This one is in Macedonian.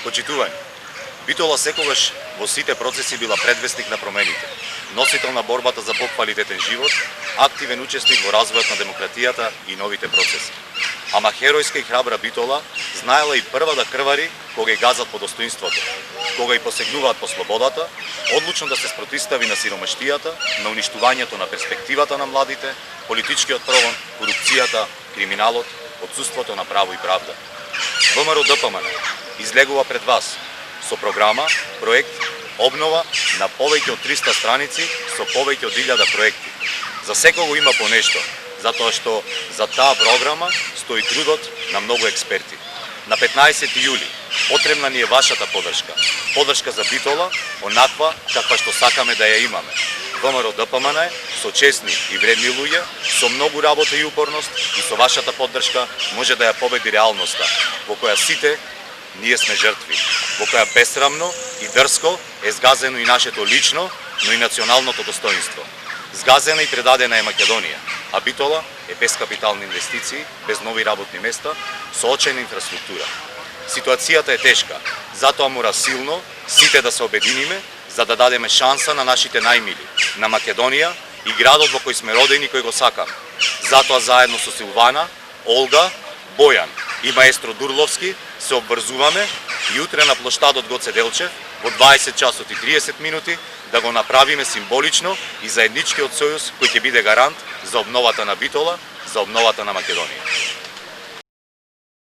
Почитувани, Битола секогаш во сите процеси била предвестник на промените, носител на борбата за поквалитетен живот, активен учесник во развојот на демократијата и новите процеси. Ама херојска и храбра Битола знаела и прва да крвари кога и газат по достоинството, кога и посегнуваат по слободата, одлучно да се спротистави на сиромаштијата, на уништувањето на перспективата на младите, политичкиот прогон, корупцијата, криминалот, отсуството на право и правда. ВМРО-ДПМН излегува пред вас со програма, проект, обнова на повеќе од 300 страници со повеќе од 1000 проекти. За секого има по нешто, затоа што за таа програма стои трудот на многу експерти. На 15 јули потребна ни е вашата поддршка. Поддршка за Битола, онаква каква што сакаме да ја имаме. ВМРО-ДПМН е со честни и вредни луѓе, со многу работа и упорност и со вашата поддршка може да ја победи реалноста, во која сите ние сме жртви, во која бесрамно и дрско е згазено и нашето лично, но и националното достоинство. Згазена и предадена е Македонија, а Битола е без капитални инвестиции, без нови работни места, со очајна инфраструктура. Ситуацијата е тешка, затоа мора силно сите да се обединиме за да дадеме шанса на нашите најмили, на Македонија и градот во кој сме родени, кој го сакам. Затоа заедно со Силвана, Олга, Бојан и маестро Дурловски се обврзуваме и утре на плоштадот Гоце Делчев во 20 часот и 30 минути да го направиме символично и заедничкиот сојуз кој ќе биде гарант за обновата на Битола, за обновата на Македонија.